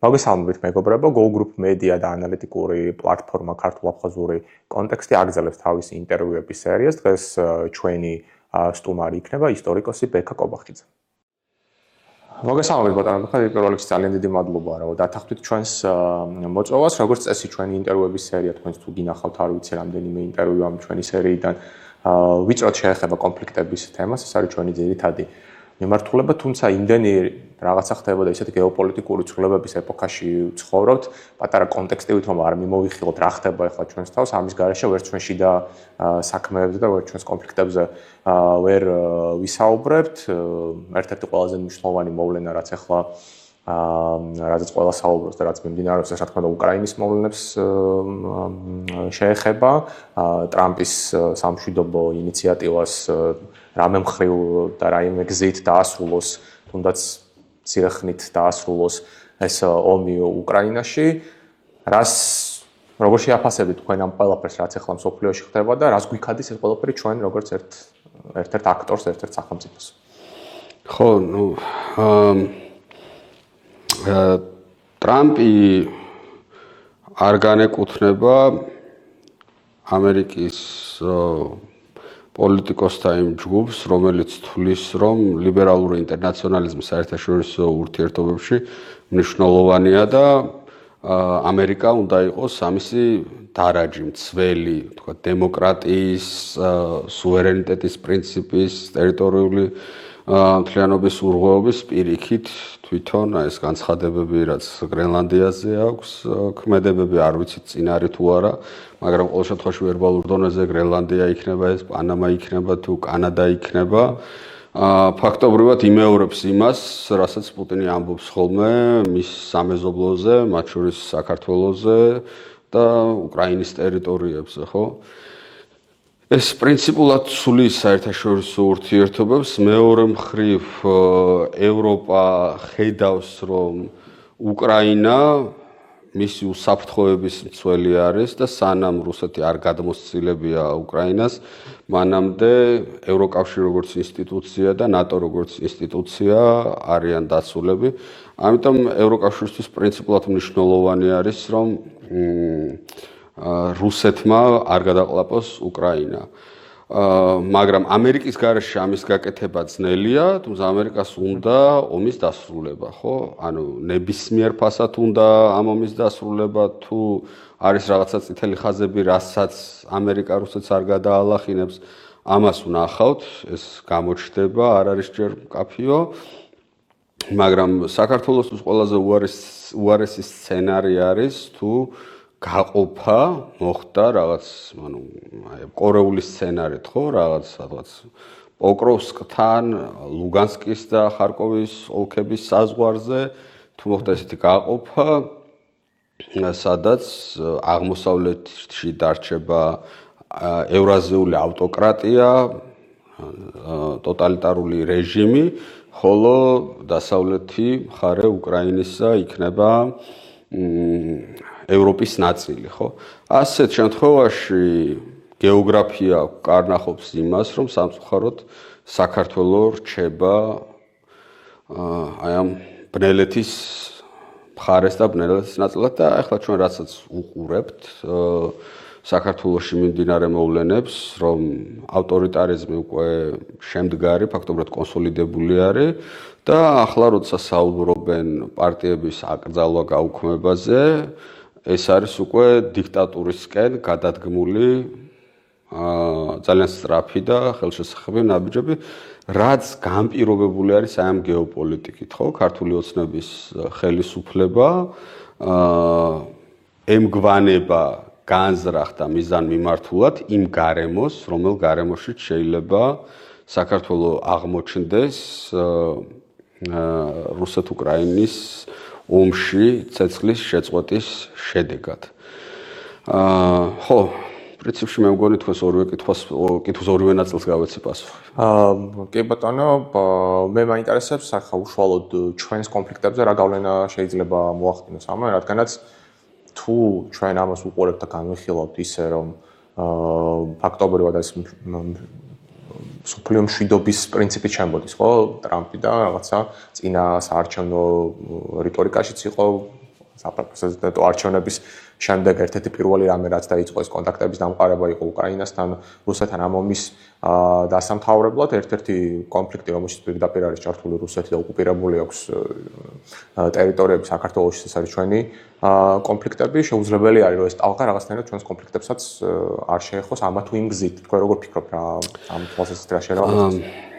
მოგესალმებით მეგობრებო, Go Group Media და ანალიტიკური პლატფორმა ქართულ-აფხაზური კონტექსტი აგრძელებს თავის ინტერვიუების სერიას. დღეს ჩვენი სტუმარი იქნება ისტორიკოსი ბექა კობახიძე. მოგესალმებით ბატონო, პირველ რიგში ძალიან დიდი მადლობა რომ დათანხმდით ჩვენს მოწვევას. როგორც წესი ჩვენი ინტერვიუების სერია თქვენს თუ გინახავთ არ ვიცი რამდენიმე ინტერვიუ ამ ჩვენი სერიიდან ვიწროთ შეეხება კონფლიქტების თემას, ეს არის ჩვენი ძირითადი მიმართულება, თუმცა იმდენი რაღაცა ხდებოდა ისეთი გეოპოლიტიკური ცვლილებების ეპოქაში ვცხოვრობთ, პატარა კონტექსტივით რომ არ მიმოვიხილოთ რა ხდება ახლა ჩვენს თავს, ამის გარეშე ვერ ჩვენ შიდა საქმეებზე და ვერ ჩვენს კონფლიქტებზე ვერ ვისაუბრებთ. ერთ-ერთი ყველაზე მნიშვნელოვანი მოვლენა რაც ახლა რაზეც ყველა საუბრობს და რაც მიმდინარეობს, რა თქმა უნდა უკრაინის მოვლენებს შეეხება, ტრამპის სამშვიდობო ინიციატივას რამე მხრივ და რაიმე გზით დაასრულოს, თუნდაც ცირეხნით დაასრულოს ეს ომი უკრაინაში. როგორ შეაფასებით თქვენ ამ ყველაფერს, რაც ახლა მსოფლიოში ხდება და რას გვიქადის ეს ყველაფერი ჩვენ როგორც ერთ-ერთ აქტორს, ერთ-ერთ სახელმწიფოს? ხო, ტრამპი არ განეკუთვნება ამერიკის პოლიტიკოსთა იმ ჯგუფს, რომელიც თვლის, რომ ლიბერალური ინტერნაციონალიზმი საერთაშორისო ურთიერთობებში მნიშვნელოვანია და ამერიკა უნდა იყოს ამისი დარაჯი, მცველი, თქვა დემოკრატიის, სუვერენიტეტის პრინციპის, ტერიტორიული მთლიანობის უღრუობის პირიქით თვითონ ეს განცხადებები, რაც გრენლანდიაზე აქვს, ქმედებები არ ვიცით წინ არის თუ არა, მაგრამ ყოველ შემთხვევაში ვერბალურ დონეზე გრენლანდია იქნება ეს, პანამა იქნება თუ კანადა იქნება. ფაქტობრივად იმეორებს იმას, რასაც პუტინი ამბობს ხოლმე მის სამეზობლოზე, მათ შორის საქართველოზე და უკრაინის ტერიტორიებზე, ხო? ეს პრინციპულად ცვლის საერთაშორისო ურთიერთობებს. მეორე მხრივ ევროპა ხედავს, რომ უკრაინა მისი უსაფრთხოების მცველი არის და სანამ რუსეთი არ გადმოსცილებია უკრაინას, მანამდე ევროკავშირი როგორც ინსტიტუცია და ნატო როგორც ინსტიტუცია არიან დაცულები. ამიტომ ევროკავშირისთვის პრინციპულად მნიშვნელოვანი არის, რომ რუსეთმა არ გადაყლაპოს უკრაინა. მაგრამ ამერიკის გარეშე ამის გაკეთება ძნელია, თუმცა ამერიკას უნდა ომის დასრულება, ხო? ანუ ნებისმიერ ფასად უნდა ამ ომის დასრულება, თუ არის რაღაცა წითელი ხაზები, რასაც ამერიკა რუსეთს არ გადაალახინებს, ამას ვნახავთ, ეს გამოჩნდება, არ არის ჯერ მკაფიო. მაგრამ საქართველოსთვის ყველაზე უარესი სცენარი არის, თუ გაყოფა მოხდა რაღაც, ანუ კორეული სცენარით, ხო, რაღაც პოკროვსკთან, ლუგანსკის და ხარკოვის ოლქების საზღვარზე, თუ მოხდა ესეთი გაყოფა, სადაც აღმოსავლეთში დარჩება ევრაზიული ავტოკრატია, ტოტალიტარული რეჟიმი, ხოლო დასავლეთი მხარე უკრაინისა იქნება ევროპის ნაწილი, ხო? ასეთ შემთხვევაში გეოგრაფია კარნახობს იმას, რომ სამწუხაროდ საქართველო რჩება აი ამ ბნელეთის მხარეს და ბნელეთის ნაწილად და ახლა ჩვენ რასაც უყურებთ საქართველოში მიმდინარე მოვლენებს, რომ ავტორიტარიზმი უკვე შემდგარი, ფაქტობრივად კონსოლიდებული არის და ახლა როცა საუბრობენ პარტიების აკრძალვა გაუქმებაზე, ეს არის უკვე დიქტატურისკენ გადადგმული ძალიან სწრაფი და ხელშესახები ნაბიჯები, რაც განპირობებული არის აი ამ გეოპოლიტიკით, ხო? ქართული ოცნების ხელისუფლება ემგვანება განზრახ და მიზანმიმართულად იმ გარემოს, რომელ გარემოშიც შეიძლება საქართველო აღმოჩნდეს რუსეთ-უკრაინის ომში ცეცხლის შეწყვეტის შედეგად. ხო, პრინციპში მე მგონი თქვენს ორივე კითხვის ორივე ნაწილს გავეცი პასუხი. კი ბატონო, მე მაინტერესებს ახლა უშუალოდ ჩვენს კონფლიქტებზე რა გავლენა შეიძლება მოახდინოს ამან, რადგანაც თუ ჩვენ ამას უყურებთ და განვიხილავთ ისე, რომ ფაქტობრივად ეს მსოფლიო მშვიდობის პრინციპით შემოდის, ხო? ტრამპი და რაღაცა წინა საარჩევნო რიტორიკაშიც იყო საპრეზიდენტო არჩევნების შემდეგ ერთ-ერთი პირველი რამე რაც დაიწყო ეს კონტაქტების დამყარება იყო უკრაინასთან, რუსეთთან ამ ომის დასამთავრებლად, ერთ-ერთი კონფლიქტი, რომელშიც პირდაპირ არის ჩართული რუსეთი და ოკუპირებული აქვს ტერიტორიები საქართველოში, ეს არის ჩვენი კონფლიქტები, შეუძლებელი არის რომ ეს ტალღა რაღაცნაირად ჩვენს კონფლიქტებსაც არ შეეხოს ამა თუ იმ გზით. თქვენ როგორ ფიქრობთ რა ამ თვალსაზრისით რა შეიძლება?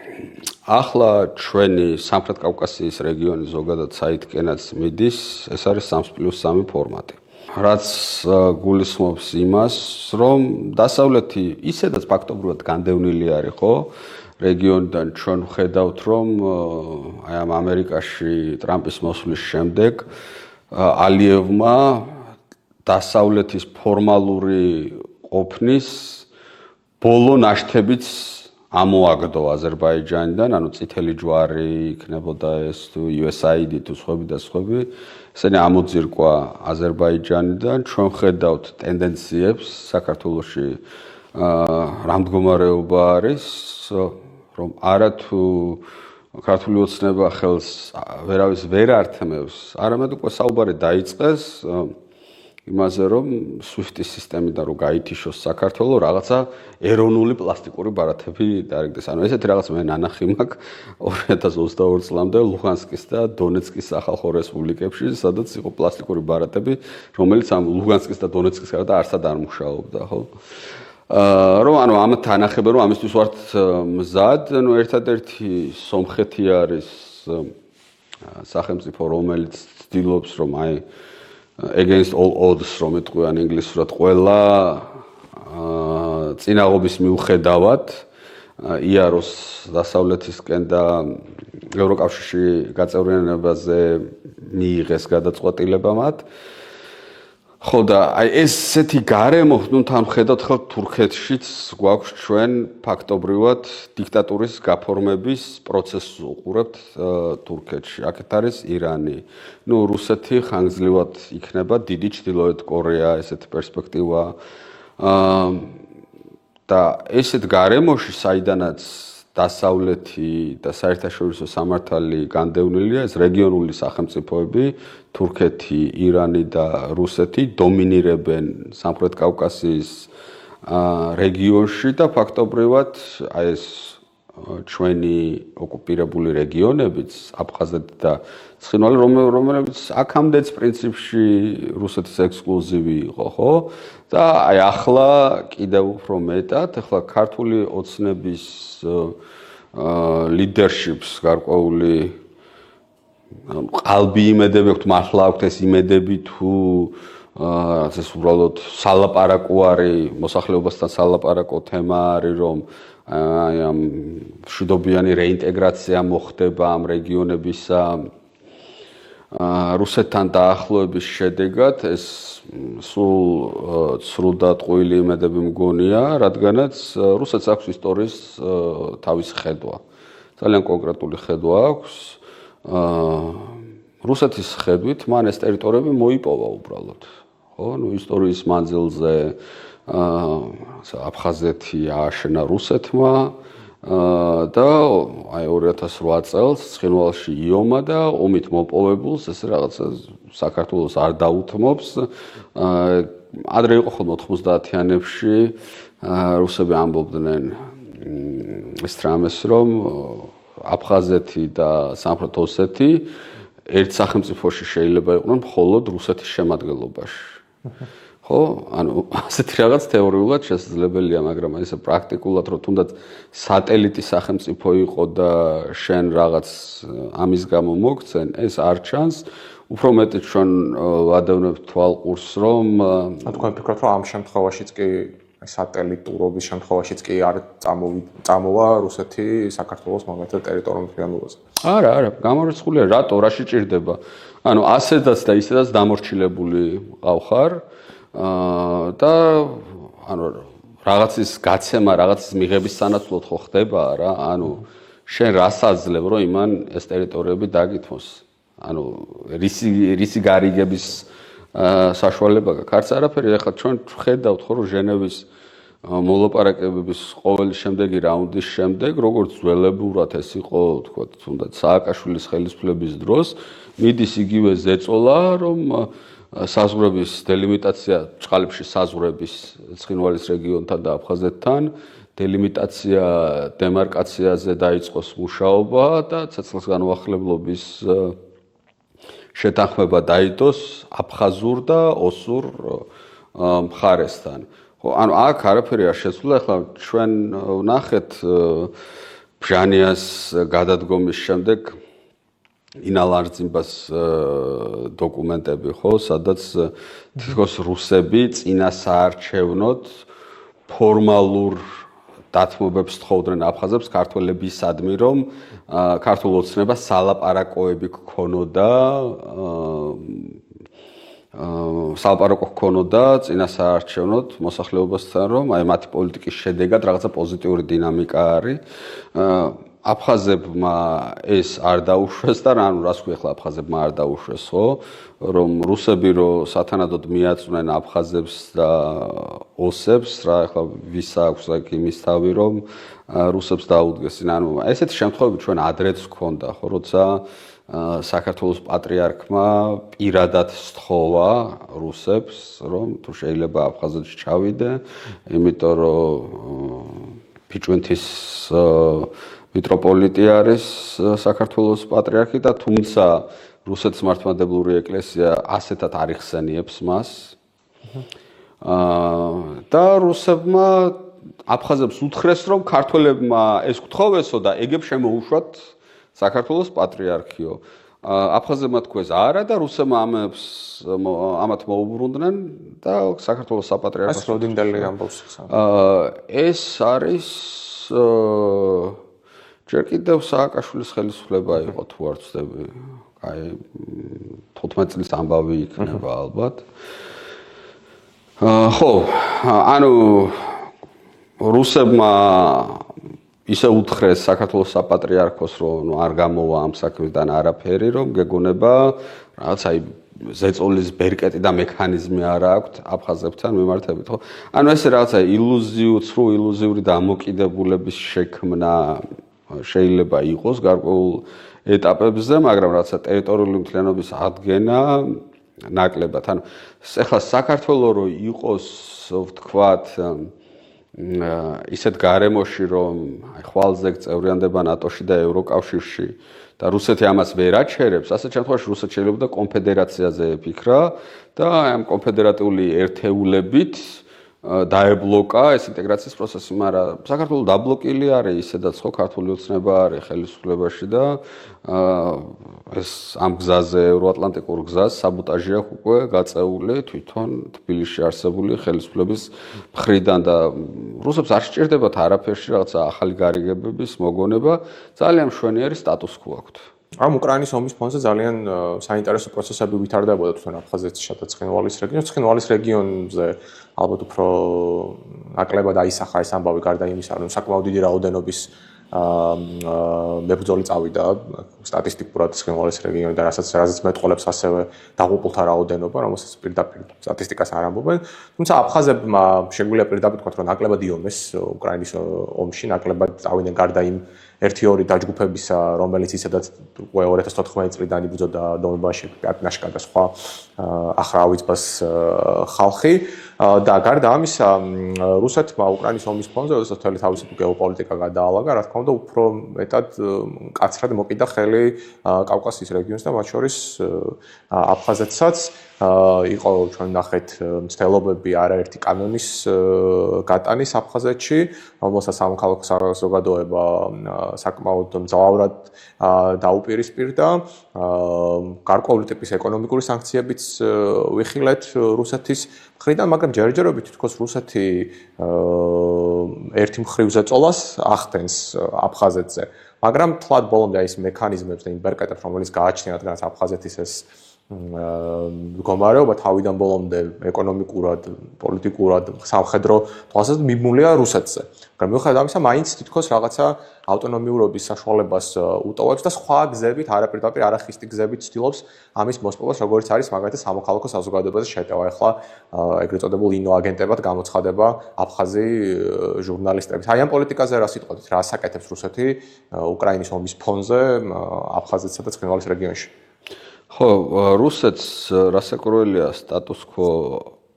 ახლა ჩვენი სამხრეთ კავკასიის რეგიონი ზოგადად საითკენაც მიდის, ეს არის 3+3 ფორმატი. რაც გულისხმობს იმას, რომ დასავლეთი ისედაც ფაქტობრივად განდევნილი არის, ხო? რეგიონიდან ჩვენ ვხედავთ, რომ აი ამ ამერიკაში ტრამპის მოსვლის შემდეგ ალიევმა დასავლეთის ფორმალური ყოფნის ბოლო ნაშთებიც ამოაგდო აზერბაიჯანიდან, ანუ წითელი ჯვარი იქნებოდა ეს თუ USAID თუ სხვები და სხვები, ესენი ამოძირკვა აზერბაიჯანიდან. ჩვენ ხედავთ ტენდენციებს საქართველოში რა მდგომარეობა არის, რომ არათუ ქართული ოცნება ხელს ვერავის ვერ ართმევს, არამედ უკვე საუბარი დაიწყეს იმაზე, რომ SWIFT-ის სისტემიდან რომ გაითიშოს საქართველოს რაღაცა ეროვნული პლასტიკური ბარათები დაერგდეს. ანუ ესეთი რაღაც მე ნანახი მაქვს 2022 წლამდე ლუგანსკის და დონეცკის სახალხო რესპუბლიკებში, სადაც იყო პლასტიკური ბარათები, რომელიც ამ ლუგანსკის და დონეცკის გარდა არსად არ მუშაობდა, ხო? რომ ანუ ამათ თანახება რომ ამისთვის ვართ მზად, ანუ ერთადერთი სომხეთი არის სახელმწიფო, რომელიც ცდილობს რომ აი against all odds რომ ეთქვიან ინგლისურად ყველა წინაღობის მიუხედავად იაროს დასავლეთისკენ და ევროკავშირში გაწევრიანებაზე მიიღეს გადაწყვეტილება მათ. ხო და აი ესეთი გარემო, ნუ თან ხედავთ ხო თურქეთშიც გვაქვს ჩვენ ფაქტობრივად დიქტატურის გაფორმების პროცესს უყურებთ თურქეთში. აქეთ არის ირანი. ნუ რუსეთი ხანგრძლივად იქნება დიდი ჩრდილოეთ კორეა, ესეთი პერსპექტივა. და ესეთ გარემოში, საიდანაც დასავლეთი და საერთაშორისო სამართალი განდევნილია, ეს რეგიონული სახელმწიფოები, თურქეთი, ირანი და რუსეთი დომინირებენ სამხრეთ კავკასიის რეგიონში და ფაქტობრივად აი ეს ჩვენი ოკუპირებული რეგიონებიც, აფხაზეთი და ცხინვალი, რომლებიც აქამდეც პრინციპში რუსეთის ექსკლუზივი იყო, ხო? და აი ახლა კიდევ უფრო მეტად, ახლა ქართული ოცნების leaderships გარკვეული ყალბი იმედები აქვს, მართლა აქვს ეს იმედები თუ რაღაც ეს უბრალოდ სალაპარაკო არის, მოსახლეობასთან სალაპარაკო თემა არის, რომ აი ამ მშვიდობიანი რეინტეგრაცია მოხდება ამ რეგიონებისა რუსეთთან დაახლოების შედეგად ეს სულ ცრუ და ტყუილი იმედები მგონია, რადგანაც რუსეთს აქვს ისტორიის თავისი ხედვა. ძალიან კონკრეტული ხედვა აქვს. რუსეთის ხედვით მან ეს ტერიტორიები მოიპოვა უბრალოდ. ხო, ნუ ისტორიის მანძილზე აფხაზეთი ააშენა რუსეთმა და აი 2008 წელს ცხინვალში იომა და ომით მოპოვებულს ეს რაღაცა საქართველოს არ დაუთმობს. ადრე იყო ხოლმე 90-იანებში რუსები ამბობდნენ ეს რამეს, რომ აფხაზეთი და სამხრეთ ოსეთი ერთ სახელმწიფოში შეიძლება იყვნენ მხოლოდ რუსეთის შემადგენლობაში. ხო, ანუ ასეთი რაღაც თეორიულად შესაძლებელია, მაგრამ ესე პრაქტიკულად რომ თუნდაც სატელიტი სახელმწიფო იყო და შენ რაღაც ამის გამო მოგცენ, ეს არ ჩანს. უფრო მეტი ჩვენ ვადევნებთ თვალყურს, რომ თქვენ ფიქრობთ, რომ ამ შემთხვევაშიც კი სატელიტურობის შემთხვევაშიც კი არ წამოვა რუსეთი საქართველოს მომეწე ტერიტორიულ მთლიანობაზე. არა, გამორიცხულია, რატო, რაში ჭირდება? ანუ ასედაც და ისედაც დამორჩილებული ყავხარ და ანუ რაღაცის გაცემა, რაღაცის მიღების სანაცვლოდ ხო ხდება რა, ანუ შენ რას აძლევ, რომ იმან ეს ტერიტორიები დაგითმოს? ანუ რისი გარიგების საშუალება გაქვს? არც არაფერი. ახლა ჩვენ ხედავთ ხო, რომ ჟენევის მოლაპარაკებების ყოველი შემდეგი რაუნდის შემდეგ, როგორც ძველებურად ეს იყო, თქვა თუნდაც სააკაშვილის ხელისუფლების დროს, მიდის იგივე ზეწოლა, რომ საზღვრების დელიმიტაცია, ჭყალებში საზღვრების ცხინვალის რეგიონთან და აფხაზეთთან, დელიმიტაცია დემარკაციაზე დაიწყოს მუშაობა და ცეცხლის განუახლებლობის შეთანხმება დაიდოს აფხაზურ და ოსურ მხარესთან. ხო, ანუ აქ არაფერი არ შეცვლა, ახლა ჩვენ ვნახეთ ბჟანიას გადადგომის შემდეგ ინალარძიმბას დოკუმენტები, ხო, სადაც თითქოს რუსები წინასაარჩევნოდ ფორმალურ დათმობებს თხოვდნენ აფხაზებს ქართველებისადმი, რომ ქართულ ოცნებას სალაპარაკოები გქონოდა სალაპარაკო გქონოდა წინასაარჩევნოდ მოსახლეობასთან, რომ აი მათი პოლიტიკის შედეგად რაღაცა პოზიტიური დინამიკა არის. აფხაზებმა ეს არ დაუშვეს და ანუ რას ქვია ახლა აფხაზებმა არ დაუშვეს, ხო? რომ რუსები რო სათანადოდ მიაწვნენ აფხაზებს და ოსებს, რა ახლა ვის აქვს აქ იმის თავი, რომ რუსებს დაუდგეს. ანუ ესეთი შემთხვევები ჩვენ ადრეც გქონდა, ხო, როცა საქართველოს პატრიარქმა პირადად სთხოვა რუსებს, რომ თუ შეიძლება აფხაზეთში ჩავიდე, იმიტომ რომ ფიჭვინთის მიტროპოლიტი არის საქართველოს პატრიარქი და თუმცა რუსეთის მართლმადიდებლური ეკლესია ასეთად არ იხსენიებს მას. და რუსებმა აფხაზებს უთხრეს, რომ ქართველებმა ეს გთხოვესო და ეგებ შემოუშვათ საქართველოს პატრიარქიო. აფხაზებმა თქვეს არა და რუსებმა ამათ მოუბრუნდნენ და საქართველოს საპატრიარქოს როდინდელი ამბობს. ეს არის ჯერ კიდევ სააკაშვილის ხელისუფლება იყო თუ არ ვცდები. აი 15 წლის ამბავი იქნება ალბათ. ხო, ანუ რუსებმა ისე უთხრეს საქართველოს საპატრიარქოს, რომ არ გამოვა ამ საქმიდან არაფერი, რომ გეგონება რაღაც აი ზეწოლის ბერკეტი და მექანიზმი არ აქვთ აფხაზებთან მიმართებით, ხო? ანუ ესე რაღაცა ცრუ ილუზიური დამოკიდებულების შექმნა შეიძლება იყოს გარკვეულ ეტაპებზე, მაგრამ რაღაცა ტერიტორიული მთლიანობის ადგენა ნაკლებად. ანუ ეხლა საქართველოს რო იყოს, ვთქვათ, ისეთ გარემოში, რომ ხვალზე წევრიანდება ნატოში და ევროკავშირში და რუსეთი ამას ვერ აჩერებს, ასეთ შემთხვევაში რუსეთი შეიძლება კონფედერაციაზე ეფიქრა და ამ კონფედერატიული ერთეულებით დაებლოკა ეს ინტეგრაციის პროცესი, მაგრამ საქართველოს დაბლოკილი არის ისედაც ხო ქართული ოცნება არის ხელისუფლებაში და ეს ამ გზაზე ევროატლანტიკურ გზას საბოტაჟი აქვს უკვე გაწეული თვითონ თბილისში არსებული ხელისუფლების მხრიდან და რუსებს არ სჭირდებათ არაფერში რაღაცა ახალი გარიგებების მოგონება, ძალიან მშვენიერი სტატუს კვო აქვთ. ამ უკრაინის ომის ფონზე ძალიან საინტერესო პროცესები ვითარდებოდა თვითონ აფხაზეთში და ცხინვალის რეგიონში. ცხინვალის რეგიონზე ალბათ უფრო ნაკლებად აისახა ეს ამბავი გარდა იმისა, რომ საკმაოდ დიდი რაოდენობის მებრძოლი წავიდა სტატისტიკურად ცხინვალის რეგიონიდან, რასაც მეტყოლებს ასევე დაღუპულთა რაოდენობა, რომელსაც პირდაპირ სტატისტიკას არ ამბობენ. თუმცა აფხაზებმა შეგვიძლია პირდაპირ თქვათ, რომ ნაკლებად იომეს უკრაინის ომში, ნაკლებად წავიდნენ გარდა იმ 1-2 დაჯგუფებისა, რომელიც ისედაც უკვე 2014 წლიდან იბრძოდა დონბასში, პიატნაშკა და სხვა ახრაავიცბას ხალხი და გარდა ამისა, რუსეთმა უკრაინის ომის ფონზე, როდესაც მთელი თავისი გეოპოლიტიკა გადაალაგა, რა თქმა უნდა, უფრო მეტად მკაცრად მოკიდა ხელი კავკასიის რეგიონს და მათ შორის აფხაზეთსაც. იყო ჩვენ ნახეთ მცდელობები არაერთი კანონის გატანის აფხაზეთში, რომელსაც სამოქალაქო საზოგადოება საკმაოდ მძლავრად დაუპირისპირდა. გარკვეული ტიპის ეკონომიკური სანქციებიც ვიხილეთ რუსეთის მხრიდან, მაგრამ ჯერჯერობით თითქოს რუსეთი ერთი მხრივ ზეწოლას ახდენს აფხაზეთზე. მაგრამ თლად ბოლომდე ის მექანიზმებს და იმ ბერკეტებს, რომელიც გააჩნია, რადგანაც აფხაზეთის ეს მდგომარეობა თავიდან ბოლომდე ეკონომიკურად, პოლიტიკურად, სამხედრო თვალსაზრისით მიმულია რუსეთზე. მაგრამ მიუხედავად ამისა, მაინც თითქოს რაღაცა ავტონომიურობის საშუალებას უტოვებს და სხვა გზებით, არაპირდაპირ არახისტი გზებით ცდილობს ამის მოსპობას, როგორც არის მაგალითად სამოქალაქო საზოგადოებაზე შეტევა. ახლა ეგრეთ წოდებულ ინოაგენტებად გამოცხადება აფხაზი ჟურნალისტები. აი ამ პოლიტიკაზე რა სიტყვით, რა ასაკეთებს რუსეთი უკრაინის ომის ფონზე აფხაზეთსა და ცხინვალის რეგიონში? ხო, რუსეთს რასაკვირველია სტატუს quo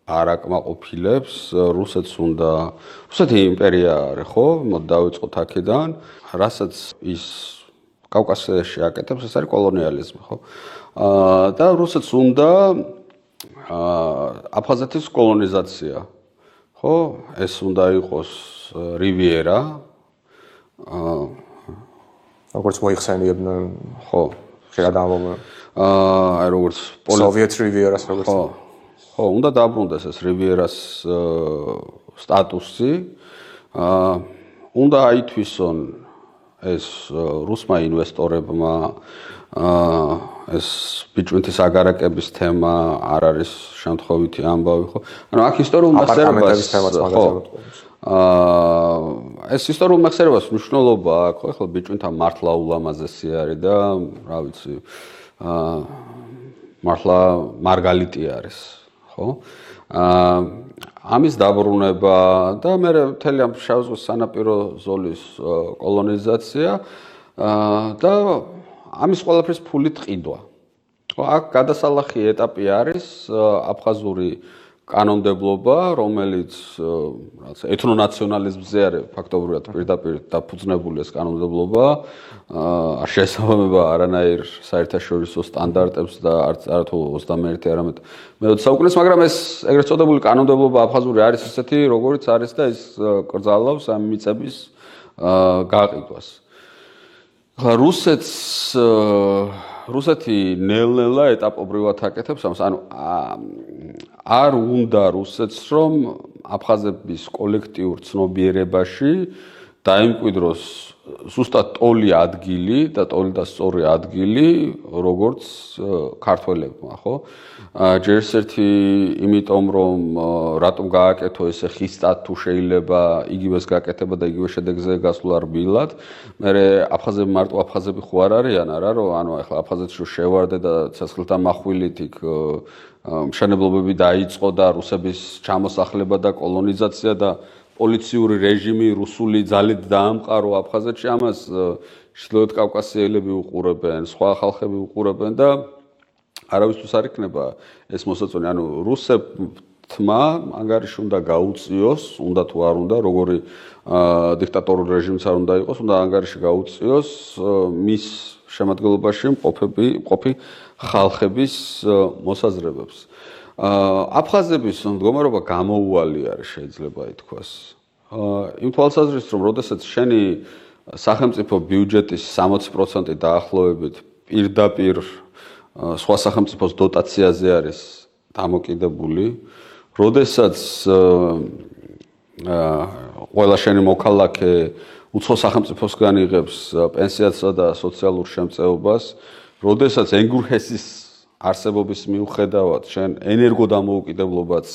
არ აკმაყოფილებს, რუსეთი იმპერია არის, ხო? მოდი დავიწყოთ აქედან, რასაც ის კავკასიაში აკეთებს, ეს არის კოლონიალიზმი, ხო? და რუსეთს უნდა აფხაზეთის კოლონიზაცია, ხო? ეს უნდა იყოს რივიერა, როგორც მოიხსენიებდნენ, ხო, ხშირად ამბობენ. აი როგორც სოვიეთ რივიერას როგორც. ხო, უნდა დაბრუნდეს ეს რივიერას სტატუსი. უნდა აითვისონ ეს რუსმა ინვესტორებმა ეს ბიჭვინთის აგარაკების თემა არ არის შემთხვევითი ამბავი, ხო? ანუ აქ ისტორიულ აპარტამენტების თემაც მაგალითად. ეს ისტორიულ მეხსიერებას მნიშვნელობა აქვს, ხო? ახლა ბიჭვინთა მართლა ულამაზესი არის და რა ვიცი, მართლა მარგალიტი არის, ხო? ამის დაბრუნება და მე მთელი ამ შავ ზღვის სანაპირო ზოლის კოლონიზაცია და ამის ყველაფრის ფულით ყიდვა. ხო, აქ გადასალახი ეტაპი არის აფხაზური კანონმდებლობა, რომელიც რაღაც ეთნონაციონალიზმზე არის ფაქტობრივად პირდაპირ დაფუძნებული ეს კანონმდებლობა, არ შეესაბამება არანაირ საერთაშორისო სტანდარტებს და არც 21 არამედ მე-20 საუკუნეს, მაგრამ ეს ეგრეთ წოდებული კანონმდებლობა აფხაზური არის ისეთი, როგორიც არის და ის კრძალავს ამ მიწების გაყიდვას. ახლა რუსეთი ნელ-ნელა ეტაპობრივად აკეთებს ამას, ანუ არ უნდა რუსეთს რომ აფხაზების კოლექტიურ ცნობიერებაში დაიმკვიდროს ზუსტად ტოლი ადგილი და ტოლი და სწორი ადგილი როგორც ქართველებმა, ხო? ჯერ ერთი იმიტომ რომ რატომ გააკეთო ესე ხისტად თუ შეიძლება იგივეს გააკეთება და იგივე შედეგზე გასვლა რბილად, მე აფხაზები მარტო აფხაზები ხო არ არიან, არა რომ ანუ ახლა აფხაზეთში შევარდე და ცეცხლთა מחვილით იქ მშენებლობები დაიწყო და რუსების ჩამოსახლება და კოლონიზაცია და პოლიციური რეჟიმი რუსული ძალით დაამყარო აფხაზეთში, ამას ჩრდილოეთ კავკასიელები უყურებენ, სხვა ხალხები უყურებენ და არავისთვის არ იქნება ეს მოსაწონი. ანუ რუსებმა ანგარიში უნდა გაუწიოს, უნდა თუ არ უნდა, როგორი დიქტატორული რეჟიმიც არ უნდა იყოს, უნდა ანგარიში გაუწიოს მის შემადგენლობაში მყოფი ხალხების მოსაზრებებს. აფხაზების მდგომარეობა გამოუვალი არის, შეიძლება ითქვას. იმ თვალსაზრისით, რომ როდესაც შენი სახელმწიფო ბიუჯეტის 60% დაახლოებით პირდაპირ სხვა სახელმწიფოს დოტაციაზე არის დამოკიდებული, როდესაც ყველა შენი მოქალაქე უცხო სახელმწიფოსგან იღებს პენსიასა და სოციალურ შემწეობას, როდესაც ენგურჰესის არსებობის მიუხედავად შენ ენერგოდამოუკიდებლობაც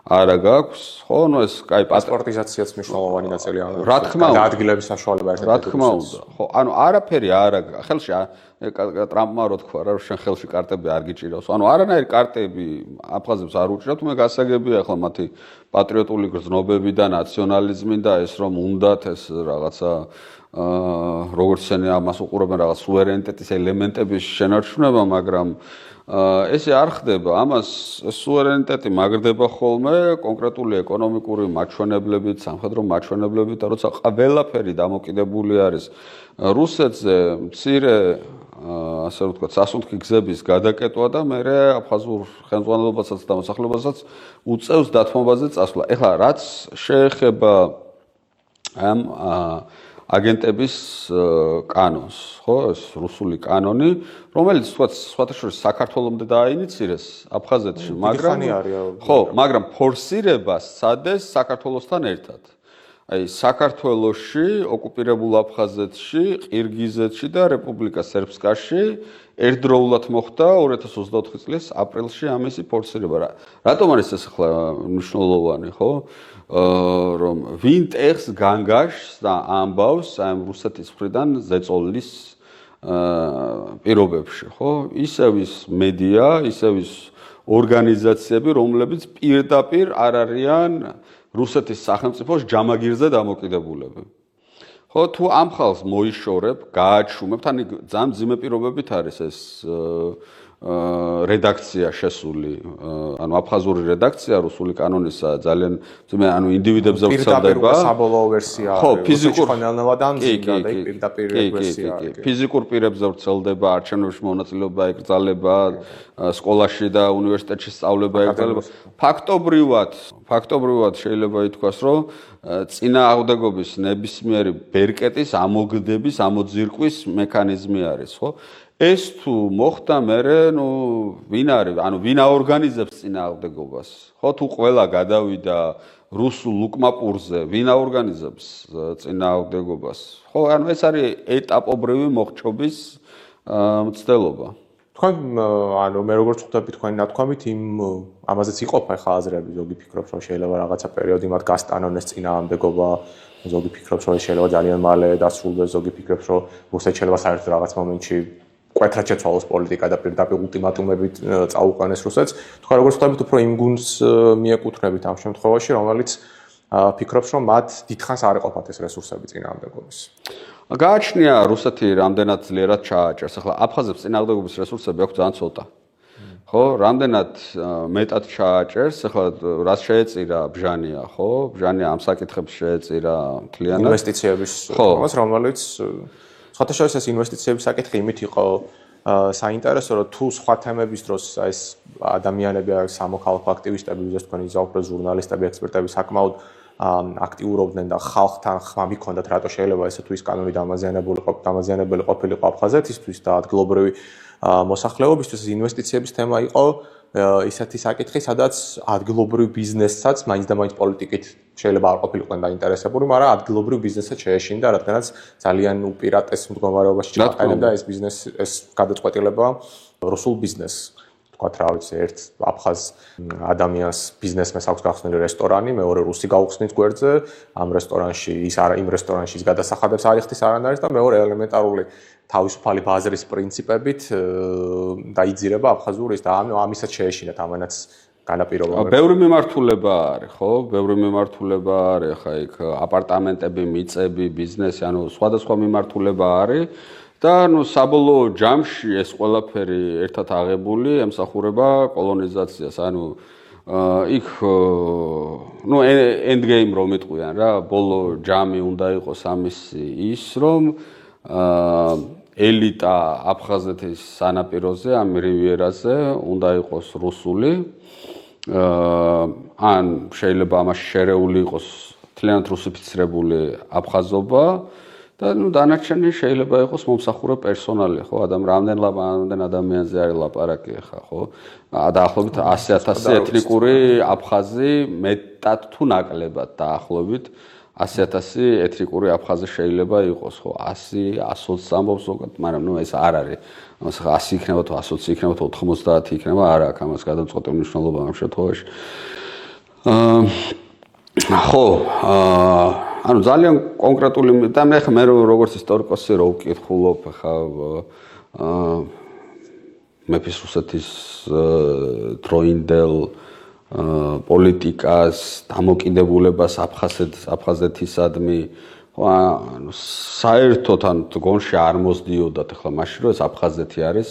არა გაქვს, ხო, ნუ ეს კაი პასპორტიზაციაც მნიშვნელოვანი ნაწილი არის. რა თქმა უნდა, ადგილების საშუალება ერთად. რა თქმა უნდა, ხო, ანუ არაფერი არა ხელში ტრამპმა რო თქვა რა, რომ შენ ხელში კარტები არ გიჭირავს. ანუ არანაირი კარტები აფხაზებს არ უჭირავს, თუმცა გასაგებია ახლა მათი პატრიოტული გრძნობები და ნაციონალიზმი და ეს რომ უნდათ ეს რაღაცა როგორც შენი ამას უყურებენ რაღაც სუვერენიტეტის ელემენტების შენარჩუნება, მაგრამ ესე არ ხდება. ამას სუვერენიტეტი მაგრდება ხოლმე კონკრეტული ეკონომიკური მაჩვენებლებით, სამხედრო მაჩვენებლებით და როცა ყველაფერი დამოკიდებული არის რუსეთზე, მცირე ასე ვთქვათ, სასუნთქი გზების გადაკეტვა და მე აფხაზურ ხელმძღვანელობასაც და მოსახლეობასაც უწევს დათმობაზე წასვლა. ეხლა რაც შეეხება ამ აგენტების კანონს, ხო, ეს რუსული კანონი, რომელიც თქვა სხვათა შორის საქართველომდე დააინიცირეს აფხაზეთში, მაგრამ ფორსირება სადეს საქართველოსთან ერთად. აი საქართველოში, ოკუპირებულ აფხაზეთში, ყირგიზეთში და რესპუბლიკა სერბსკაში ერთდროულად მოხდა 2024 წლის აპრილში ამისი ფორსირება. რატომ არის ეს ახლა მნიშვნელოვანი, ხო? რომ ვინ ტეხს განგაშს და ამბავს ამ რუსეთის მხრიდან ზეწოლის პირობებში, ხო? ისევ ის მედია, ისევ ის ორგანიზაციები, რომლებიც პირდაპირ არ არიან რუსეთის სახელმწიფოს ჯამაგირზე დამოკიდებულები. ხო, თუ ამ ხალხს მოიშორებ, გააჩუმებ, თან ძალიან მძიმე პირობებით არის ეს რედაქცია შესული, ანუ აფხაზური რედაქცია რუსული კანონისა ძალიან ძიმე ანუ ინდივიდებზე ვრცელდება. საბოლოო ვერსია ხო, ფიზიკურ ფიზიკურ პირებზე ვრცელდება, არჩევნებში მონაწილეობა ეკრძალება, სკოლაში და უნივერსიტეტში სწავლება ეკრძალება. ფაქტობრივად შეიძლება ითქვას, რომ წინააღმდეგობის ნებისმიერი ბერკეტის ამოგდების, ამოძირკვის მექანიზმი არის, ხო? ეს თუ მოხდა მერე, ვინ არის, ანუ ვინ აორგანიზებს წინააღმდეგობას? ხო, თუ ყველა გადავიდა რუსულ უკმაპურზე, ვინ აორგანიზებს წინააღმდეგობას? ხო, ანუ ეს არის ეტაპობრივი მოხჩობის მცდელობა. თქვენ ანუ მე როგორც ხვდები თქვენი ნათქვამით ამაზეც იყოფა ხა აზრები, ზოგი ფიქრობს რომ შეიძლება რაღაცა პერიოდი მათ გასტანონეს წინააღმდეგობა, ზოგი ფიქრობს რომ შეიძლება ძალიან მალე დასრულდეს, ზოგი ფიქრობს რომ რუსეთს შეიძლება საერთოდ რაღაც მომენტში კვეთრად შეცვალოს პოლიტიკა და პირდაპირ ულტიმატუმებით წაუყენეს რუსეთს. თქვენ როგორც ხვდებით უფრო იმ გუნდს მიეკუთვნებით ამ შემთხვევაში, რომელიც ფიქრობს რომ მათ დიდხანს არ ეყოფათ ეს რესურსები წინააღმდეგობის. გააჩნია რუსეთი რამდენად ძლიერად ჩააჭერს. ახლა აფხაზებს წინააღმდეგობის რესურსები აქვს ძალიან ცოტა. ხო, რამდენად მეტად ჩააჭერს, ახლა რაც შეეწირა ბჟანია, ხო? ბჟანია ამ საკითხებს შეეწირა მთლიანად ინვესტიციების თემას, რომელიც სხვათა შორის ეს ინვესტიციების საკითხი იმით იყო საინტერესო, რომ თუ სხვა თემების დროს ეს ადამიანები, სამოქალაქო აქტივისტები, ვიზას თქვენ იზაუბრეთ, ჟურნალისტები, ექსპერტები საკმაოდ აქტიურობდნენ და ხალხთან ხმა მიქონდათ, რატო შეიძლება ესე თუ ის კანონი დამაზიანებელი ყოფილიყო აფხაზეთისთვის და ადგილობრივი მოსახლეობისთვის, ეს ინვესტიციების თემა იყო ისეთი საკითხი, სადაც ადგილობრივ ბიზნესსაც მაინც და მაინც პოლიტიკით შეიძლება არ ყოფილიყვნენ დაინტერესებული, მაგრამ ადგილობრივ ბიზნესსაც შეეშინდა, რადგანაც ძალიან უპირატეს მდგომარეობაში ჩააყენებდა ეს ბიზნესი, ეს გადაწყვეტილება რუსულ ბიზნესს. თქვათ რა ვიცი, ერთ აფხაზ ადამიანს ბიზნესმენს აქვს გახსნილი რესტორანი, მეორე რუსი გაუხსნით გვერდზე, ამ რესტორანში იმ რესტორანში ის გადასახადებს არ იხდის არანაირს და მეორე ელემენტარული თავისუფალი ბაზრის პრინციპებით დაიძირება აფხაზურის და ამისაც შეეშინათ ამანაც განაპირობა. ბევრი მიმართულება არის, ხო? ბევრი მიმართულება არის, ხა იქ აპარტამენტები, მიწები, ბიზნესი, ანუ სხვადასხვა მიმართულება არის. და საბოლოო ჯამში ეს ყველაფერი ერთად აღებული ემსახურება კოლონიზაციას, ანუ იქ endgame რომ იტყვიან რა, ბოლო ჯამი უნდა იყოს ამისი ის, რომ ელიტა აფხაზეთის სანაპიროზე, ამ რივიერაზე უნდა იყოს რუსული, ან შეიძლება ამაში შერეული იყოს მთლიანად რუსიფიცირებული აფხაზობა. და დანარჩენი შეიძლება იყოს მომსახურე პერსონალი, ხო, რამდენ ადამიანზე არის ლაპარაკი ახლა, ხო? დაახლოებით 100,000 ეთნიკური აფხაზი მეტად თუ ნაკლებად დაახლოებით 100,000 ეთნიკური აფხაზი შეიძლება იყოს, ხო? 100, 120 ამბობს ზოგადად, მაგრამ ეს არ არის. ამას 100 იქნება თუ 120 იქნება თუ 90 იქნება, არა აქვს ამას გადამწყვეტი მნიშვნელობა ამ შემთხვევაში. ხო, ანუ ძალიან კონკრეტული და მე როგორც ისტორიკოსი რო ვკითხულობ ხა მეფის რუსეთის დროინდელ პოლიტიკას, დამოკიდებულებას აფხაზეთისადმი, ანუ საერთოდ ან გონში არ მოსდიოდათ ხა მაშინ რომ ეს აფხაზეთი არის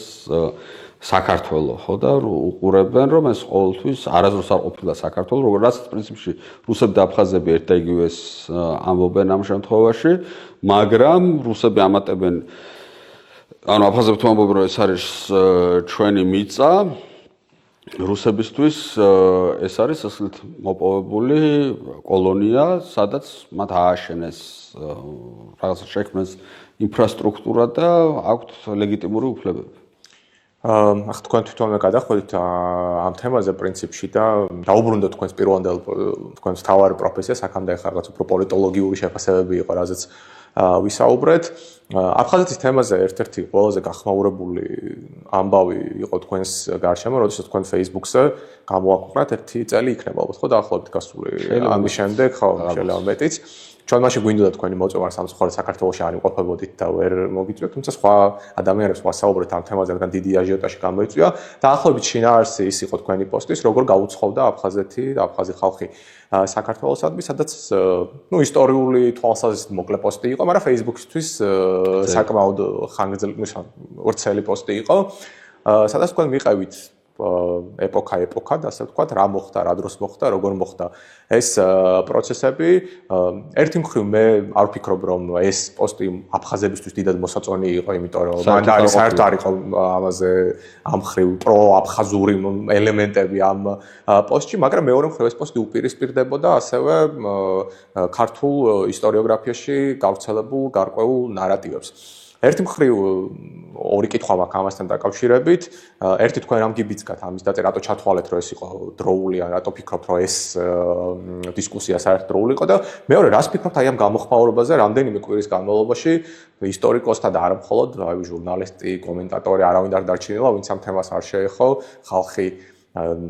საქართველო, ხო და უყურებენ რომ ეს ყოველთვის არასდროს არ ყოფილა საქართველო, როგორც პრინციპში რუსები და აფხაზები ერთ და იგივეს ამბობენ ამ შემთხვევაში, მაგრამ რუსები ამატებენ, ანუ აფხაზებთან ამბობენ რომ ეს არის ჩვენი მიწა, რუსებისთვის ეს არის ასეთ მოპოვებული კოლონია, სადაც მათ ააშენეს რაღაცა შექმნეს ინფრასტრუქტურა და აქვთ ლეგიტიმური უფლებები. ახლა თქვენ თვითონვე გადახვედით ამ თემაზე პრინციპში და დაუბრუნდეთ თქვენს პირვანდელ თქვენს თავარი პროფესიას, აქამდე ახლა რაღაც უფრო პოლიტოლოგიური შეფასებები იყო, რაზეც ვისაუბრეთ. აფხაზეთის თემაზე ერთ-ერთი ყველაზე გახმაურებული ამბავი იყო თქვენს გარშემო, როდესაც თქვენ Facebook-ზე გამოაქვეყნათ ერთი წელი იქნება ალბათ, ხო, დაახლოებით გასული ამის შემდეგ, ხო, შეიძლება მეტიც. ჩვენ მაშინ გვინდოდა თქვენი მოწვევა სამწუხაროდ საქართველოში არ იმყოფებოდით და ვერ მოგიწვიოთ, თუმცა სხვა ადამიანებს ვასაუბრეთ ამ თემაზე, რადგან დიდი აჟიოტაჟი გამოიწვია. დაახლოებით შინაარსი ის იყო თქვენი პოსტის, როგორ გაუცხოვდა აფხაზეთი და აფხაზი ხალხი საქართველოსადმი, სადაც ისტორიული თვალსაზრისით მოკლე პოსტი იყო, მაგრამ Facebook-ისთვის საკმაოდ ხანგრძლივი ვრცელი პოსტი იყო. სადაც თქვენ მიყევით ეპოქა და ასე ვთქვათ, რა მოხდა, რა დროს მოხდა, როგორ მოხდა ეს პროცესები. ერთი მხრივ მე არ ვფიქრობ, რომ ეს პოსტი აფხაზებისთვის დიდად მოსაწონი იყო, იმიტომ რომ მან საერთოდ არ იყო ამაზე ამ მხრივ პრო-აფხაზური ელემენტები ამ პოსტში, მაგრამ მეორე მხრივ ეს პოსტი უპირისპირდებოდა ასევე ქართულ ისტორიოგრაფიაში გავრცელებულ გარკვეულ ნარატივებს. ერთი მხრივ ორი კითხვა მაქვს ამასთან დაკავშირებით. ერთი თქვენ რამ გიბიძგათ ამის დაწერა, რატო ჩათვალეთ, რომ ეს იყო დროული, ან რატო ფიქრობთ, რომ ეს დისკუსია საერთოდ დროული იყო და მეორე რას ფიქრობთ აი ამ გამოხმაურებაზე, რამდენიმე კვირის განმავლობაში ისტორიკოსთა და არა მხოლოდ ჟურნალისტი, კომენტატორი, არავინ არ დარჩენილა, ვინც ამ თემას არ შეეხო,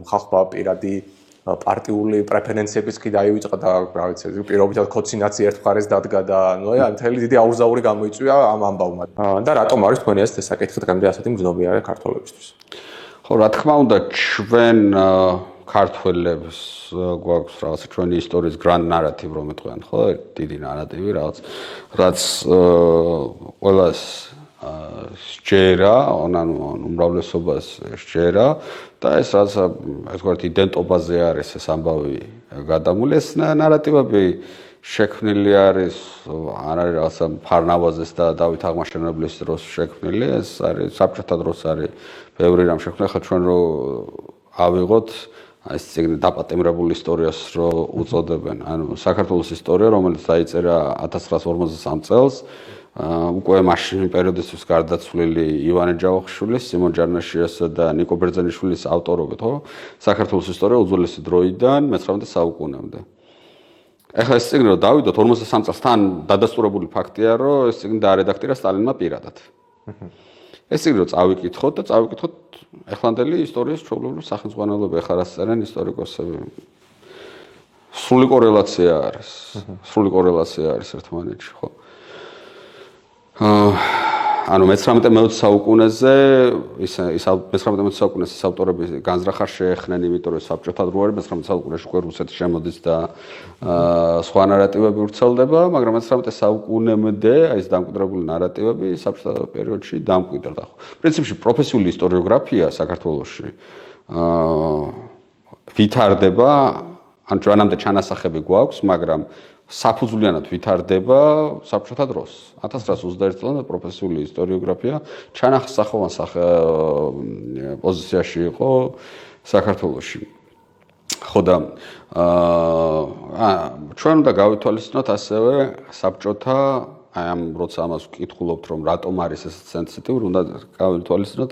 ხალხმა პირადი პარტიული პრეფერენციებიც კი დაივიწყა და რა ვიცი, პირობითად კოცინაცი ერთ მხარეს დადგა და ნუ აი მთელი დიდი აუზაური გამოიწვია ამ ამბავმა. და რატომ არის თქვენი ეს საკითხი დღემდე ასეთი მგზნობიარე ქართველებისთვის? ხო, რა თქმა უნდა, ჩვენ ქართველებს გვაქვს რაღაცა ჩვენი ისტორიის grand narrative რომ ეთქვენ, ხო, დიდი ნარატივი რაღაც, რაც ყველას სჯერა, ანუ უმრავლესობას სჯერა და ეს რაღაცა ეთქვათ იდენტობაზე არის ეს ამბავი გადამული. ეს ნარატივები შექმნილი არის, არ არის რაღაცა ფარნავაზეს და დავით აღმაშენებლის დროს შექმნილი, ეს არის საბჭოთა დროს არის ბევრი რამ შექმნილი. ხა ჩვენ რო ავიღოთ ეს წიგნი დაპატიმრებული ისტორიას რო უწოდებენ, ანუ საქართველოს ისტორია, რომელიც დაიწერა 1953 წელს, უკვე მაშინ პერიოდისთვის გარდაცვლილი ივანე ჯავახიშვილის, სიმონ ჯარნაშიასა და ნიკო ბერძენიშვილის ავტორობით, ხო? საქართველოს ისტორია უძველესი დროიდან 19 საუკუნემდე. ეხლა ეს წიგნი რო დავიდოთ 53 წელს, თან დადასტურებული ფაქტია, რომ ეს წიგნი დაარედაქტირა სტალინმა პირადად. ეს წიგნი რო წავიკითხოთ და წავიკითხოთ ეხლანდელი ისტორიის ჩვეულებრივი სახელმძღვანელოები, ეხლა რას წერენ ისტორიკოსები. სრული კორელაცია არის ერთმანეთში, ხო? ანუ მე-19 საუკუნეზე მე-19 საუკუნეზე ეს ავტორები განზრახარ შეეხნენ, იმიტომ რომ საბჭოთა დრო არის, მე-19 საუკუნეში უკვე რუსეთი შემოდის და სხვა ნარატივები ვრცელდება, მაგრამ მე-19 საუკუნემდე აი ეს დამკვიდრებული ნარატივები საბჭოთა პერიოდში დამკვიდრდა. პრინციპში პროფესიული ისტორიოგრაფია საქართველოში ვითარდება, ან ჩვენამდე ჩანასახები გვაქვს, მაგრამ საფუძვლიანად ვითარდება საბჭოთა დროს. 1921 წლამდე პროფესიული ისტორიოგრაფია ჩანასახოვან პოზიციაში იყო საქართველოში. ხო და ჩვენ უნდა გავითვალისწინოთ ასევე საბჭოთა აი ამ როცა ამას ვკითხულობთ, რომ რატომ არის ეს სენსიტიური, უნდა გავითვალისწინოთ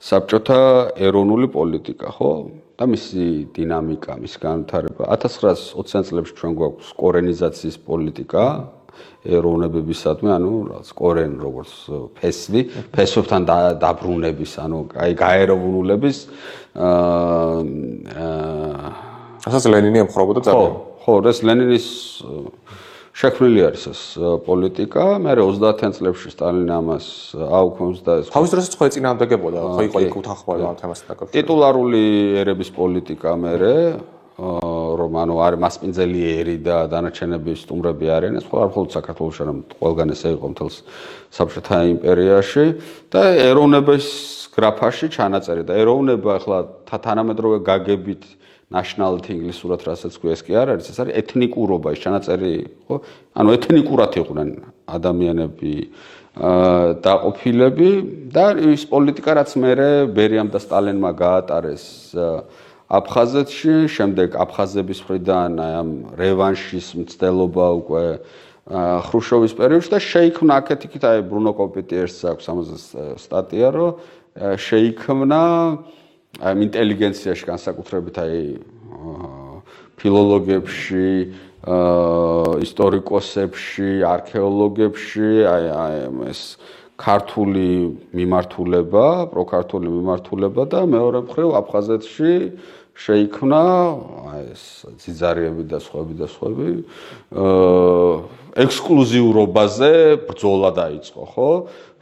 საბჭოთა ეროვნული პოლიტიკა, ხო? და მისი დინამიკა, მისი განვითარება. 1920 წლებში ჩვენ გვაქვს კორენიზაციის პოლიტიკა ეროვნებებისადმი, ანუ რაღაც კორენ როგორც ფესვი, ფესვებთან დაბრუნების, ანუ აი გაეროვნულების ასაც ლენინი ემხრობოდა ძალიან. ხო, ეს ლენინის შექმნილი არის ეს პოლიტიკა. მე 30-იან წლებში სტალინი ამას აუქმებს და ეს თავის დროსაც ხო ეწინააღმდეგებოდა, ხო იყო იქ უთანხმოება ამ თემასთან დაკავშირებით. ტიტულარული ერების პოლიტიკა მე რომ ანუ არის მასპინძელი ერი და დანარჩენები სტუმრები არიან, ეს არ მხოლოდ საქართველოში, არამედ ყველგან ესე იყო მთელს საბჭოთა იმპერიაში და ეროვნების გრაფაში ჩანაწერი და ეროვნება ახლა თანამედროვე გაგებით nationality ინგლისურად რასაც ქვია, ეს კი არ არის, ეს არის ეთნიკურობა, ის ჩანაწერი, ხო? ანუ ეთნიკურად იყვნენ ადამიანები დაყოფილები და ის პოლიტიკა რაც მერე ბერიამ და სტალინმა გაატარეს აფხაზეთში, შემდეგ აფხაზების მხრიდან აი ამ რევანშის მცდელობა უკვე ხრუშოვის პერიოდში და შეიქმნა აქეთ-იქით აი ბრუნო კოპიტიერს აქვს ამაზე სტატია, რომ შეიქმნა აი ინტელიგენციაში განსაკუთრებით აი ფილოლოგებში, ისტორიკოსებში, არქეოლოგებში, აი ეს ქართული მიმართულება, პროქართული მიმართულება და მეორე მხრივ აფხაზეთში შეიქმნა ეს ძიძარიები და სხვები ექსკლუზიურობაზე ბრძოლა დაიწყო, ხო?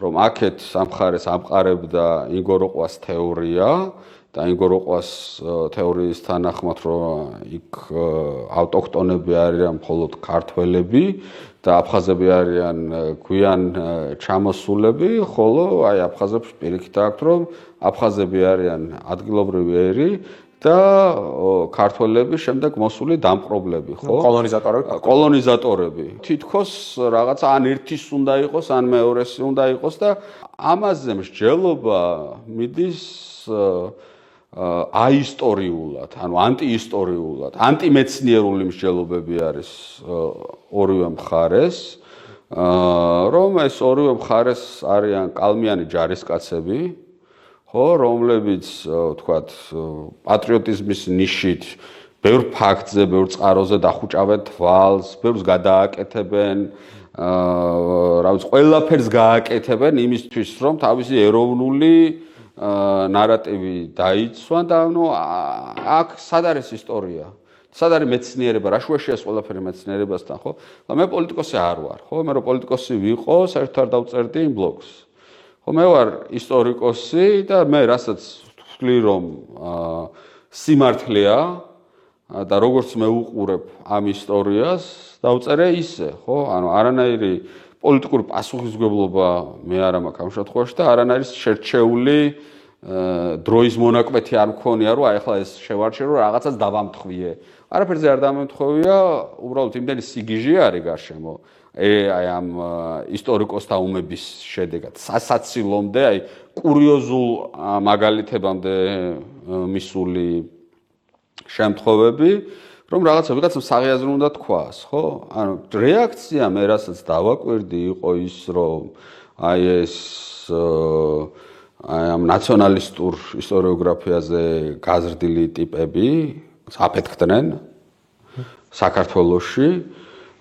რომ აქეთ სამხარეს ამყარებდა ინგოროყვას თეორია და ინგოროყვას თეორიის თანახმად, რომ იქ ავტოქტონები არიან მხოლოდ ქართველები და აფხაზები არიან გვიან ჩამოსულები, ხოლო აი აფხაზებს პირიქით აქვს, რომ აფხაზები არიან ადგილობრივი ერი და ქართველები შემდეგ მოსული დამპყრობლები, ხო? კოლონიზატორები. თითქოს რაღაცა ან ერთის უნდა იყოს, ან მეორესი უნდა იყოს და ამაზე მსჯელობა მიდის აისტორიულად, ანუ ანტიისტორიულად, ანტიმეცნიერული მსჯელობები არის ორივე მხარეს, რომ ეს ორივე მხარეს არიან კალმიანი ჯარისკაცები, ხო, რომლებიც, ვთქვათ, პატრიოტიზმის ნიშით ბევრ ფაქტზე, ბევრ წყაროზე დახუჭავენ თვალს, ბევრს გადააკეთებენ, რა ვიცი, ყველაფერს გააკეთებენ იმისთვის, რომ თავისი ეროვნული ნარატივი დაიცვან და ნუ აქ სად არის ისტორია? სად არის მეცნიერება? რა შუაშია ეს ყველაფერი მეცნიერებასთან, ხო? მე პოლიტიკოსი არ ვარ, ხო? მე რო პოლიტიკოსი ვიყო, საერთოდ არ დავწერდი იმ ბლოგს. ხო, მე ვარ ისტორიკოსი და მე რასაც ვთვლი, რომ სიმართლეა და როგორც მე უყურებ ამ ისტორიას, დავწერე ისე, ხო? ანუ არანაირი პოლიტიკური პასუხისმგებლობა მე არ მაქვს ამ შემთხვევაში და არანაირი შერჩეული დროის მონაკვეთი არ მქონია, რომ აი ახლა ეს შევარჩიე, რომ რაღაცას დავამთხვიე. არაფერზე არ დამამთხვევია, უბრალოდ იმდენი სიგიჟე არის გარშემო. აი ამ ისტორიკოსთა უმების შედეგად, სასაცილომდე, აი კურიოზულ მაგალითებამდე მისული შემთხვევები, რომ რაღაცა ვიღაცამ საღიაზრო უნდა თქვას, ხო? ანუ რეაქცია მე რასაც დავაკვირდი იყო ის, რომ აი ეს აი ამ ნაციონალისტურ ისტორიოგრაფიაზე გაზრდილი ტიპები აფეთქდნენ საქართველოში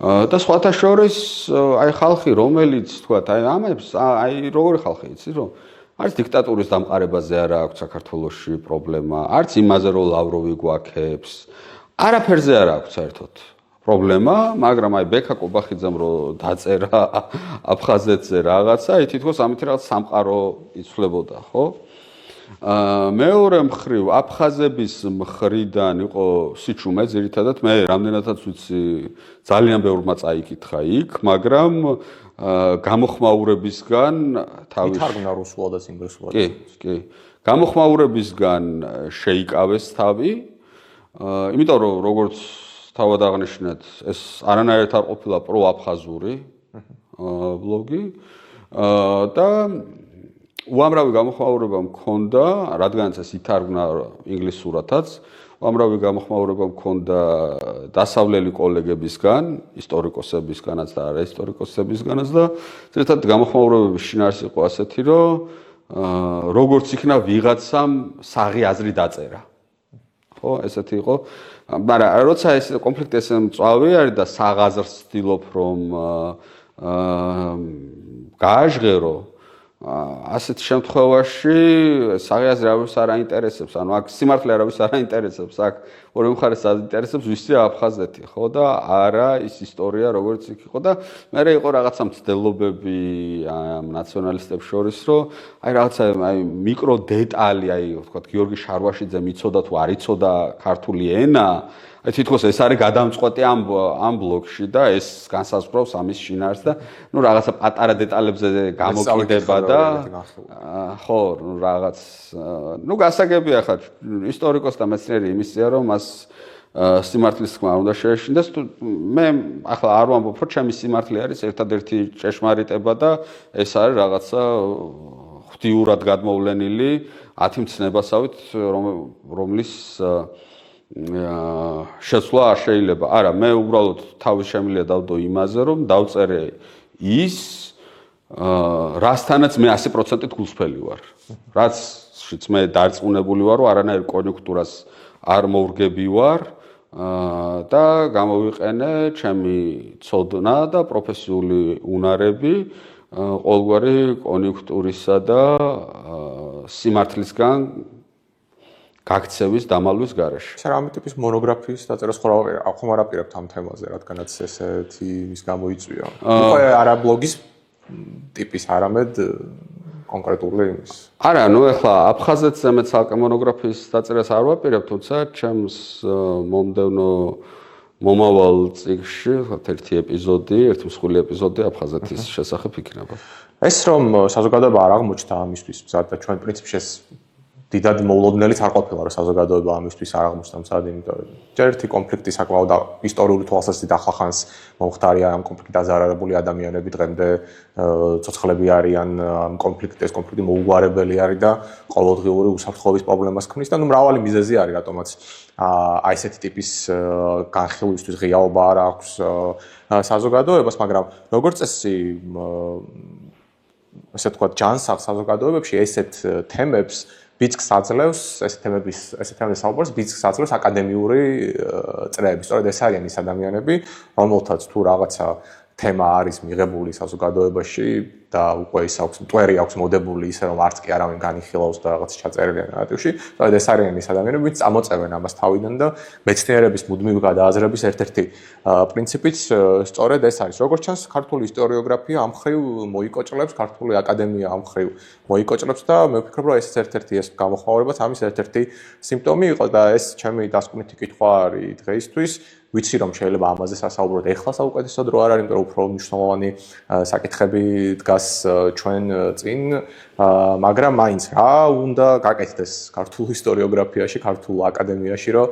და სხვათა შორის აი ხალხი, რომელიც თქვათ, აი ამებს, აი როგორი ხალხი იცი, რომ არც დიქტატურის დამყარებაზე არ აქვს საქართველოში პრობლემა, არც იმაზე, რომ ლავროვი გვაქებს, არაფერზე არ აქვს საერთოდ პრობლემა, მაგრამ აი ბექა კობახიძემ რო დაწერა აფხაზეთზე რაღაცა, აი თითქოს ამით რაღაც სამყარო იცვლებოდა, ხო? მეორე მხრივ აფხაზების მხრიდან იყო სიჩუმე, ძირითადად მე რამდენადაც ვიცი, ძალიან ბევრმა წაიკითხა იქ, მაგრამ გამოხმაურებისგან თავის ითარგმნა რუსულადაც ინგლისურად. კი. გამოხმაურებისგან შეიკავეს თავი, იმიტომ რომ როგორც თავად აღნიშნეთ, ეს არანაირად არ ყოფილა პროაფხაზური ბლოგი და უამრავი გამოხმაურება მქონდა, რადგანაც ეს ითარგმნა ინგლისურადაც, უამრავი გამოხმაურება მქონდა დასავლელი კოლეგებისგან, ისტორიკოსებისგანაც და არა ისტორიკოსებისგანაც და ზოგადად გამოხმაურებების შინაარსი იყო ასეთი, რომ როგორც იქნა ვიღაცამ საღი აზრი დაწერა. ხო, ესეთი იყო. მაგრამ როცა ეს კონფლიქტი ესე მწვავე არის და საღაზრს ვცდილობ რომ გააჟღერო, ასეთ შემთხვევაში საღი აზრი არავის არ აინტერესებს, ანუ აქ სიმართლე არავის არ აინტერესებს, აქ ორივე მხარეს აინტერესებს ვისი აფხაზეთი, ხო და არა ის ისტორია როგორც იქ იყო და მე იყო რაღაცა მცდელობები ამ ნაციონალისტებს შორის, რომ აი რაღაცა აი მიკრო დეტალი, აი ვთქვათ გიორგი შარვაშიძე მიცოდა თუ არ იცოდა ქართული ენა, აი თითქოს ეს არის გადამწყვეტი ამ ბლოგში და ეს განსაზღვრავს ამის შინაარსს და ნუ რაღაცა პატარა დეტალებზე გამოკიდება და ხო, ნუ რაღაც ნუ გასაგებია ხა ისტორიკოს და მეცნიერი იმისია რომ მას სიმართლის თქმა უნდა შეეშინდეს მე ახლა არ ვამბობ რომ ჩემი სიმართლე არის ერთადერთი ჭეშმარიტება და ეს არის რაღაცა ღვთიურად გადმოვლენილი 10 მცნებასავით რომლის შეცვლა არ შეიძლება. არა, მე უბრალოდ თავის შემიძლია დავდო იმაზე, რომ დავწერე ის, რასთანაც მე 100%-ით გულსფელი ვარ. რაცშიც მე დარწმუნებული ვარ, რომ არანაირ კონიუნქტურას არ მოვრგები ვარ და გამოვიყენე ჩემი ცოდნა და პროფესიული უნარები ყოველგვარი კონიუნქტურისა და სიმართლისგან გაქცევის დამალვის გარეშე. ეს რამე ტიპის მონოგრაფიის დაწერას ხომ არ აპირებთ ამ თემაზე, რადგანაც ესეთი ის გამოიწვია. უკვე არა ბლოგის ტიპის, არამედ კონკრეტული იმის. არა, ნუ ეხლა აფხაზეთზე მე ცალკე მონოგრაფიის დაწერას არ ვაპირებ, თუმცა ჩემს მომდევნო მომავალ წიგნში ერთი ეპიზოდი, ერთი მსხვილი ეპიზოდი აფხაზეთის შესახებ იქნება. ეს რომ საზოგადოება არ აღმოჩნდა ამისთვის მზად და ჩვენ პრინციპში ეს დიდად მოულოდნელიც არ ყოფილა რომ საზოგადოება ამისთვის არ აღმოჩნდა მზად, იმიტომ რომ ჯერ ერთი კონფლიქტი საკმაოდ ისტორიული თვალსაზრისით ახლახანს მომხდარია ამ კონფლიქტ დაზარალებული ადამიანები დღემდე ცოცხლები არიან ამ კონფლიქტის კონფლიქტი მოუგვარებელი არის და ყოველდღიური უსაფრთხოების პრობლემას ქმნის და ნუ მრავალი მიზეზი არის რატომაც აი ესეთი ტიპის განხილვისთვის ღიაობა არ აქვს საზოგადოებას, მაგრამ როგორც წესი ესე ვთქვათ ჯანსაღ საზოგადოებებში ესეთ თემებს ბიძგს აძლევს ესეთ თემების საუბარს ბიძგს აძლევს აკადემიური წრეები. სწორედ ეს არიან ის ადამიანები, რომელთაც თუ რაღაცა თემა არის მიღებული საზოგადოებაში და უკვე ის აქვს მტვერი აქვს მოდებული ისე რომ არც კი არავინ განიხილავს და რაღაც ჩაწერილია ნარატივში. სწორედ ეს არიან ის ადამიანები, ვინც წამოწევენ ამას თავიდან და მეცნიერების მუდმივი გადააზრების ერთ-ერთი პრინციპიც სწორედ ეს არის. როგორც ჩანს, ქართული ისტორიოგრაფია ამ ხრივ მოიკოჭლებს, ქართული აკადემია ამ ხრივ მოიკოჭლებს და მე ვფიქრობ, რომ ეს ერთ-ერთი ეს გამოხმაურებაც ამის ერთ-ერთი სიმპტომი იყო და ეს ჩემი დასკვნითი კითხვა არის დღეისთვის. ვიცი რომ შეიძლება ამაზე სასაუბროთ ეხლა საუკეთესო დრო არ არის, იმიტომ რომ უფრო მნიშვნელოვანი საკითხები დგას ჩვენ წინ, მაგრამ მაინც რა უნდა გაკეთდეს ქართულ ისტორიოგრაფიაში, ქართულ აკადემიაში, რომ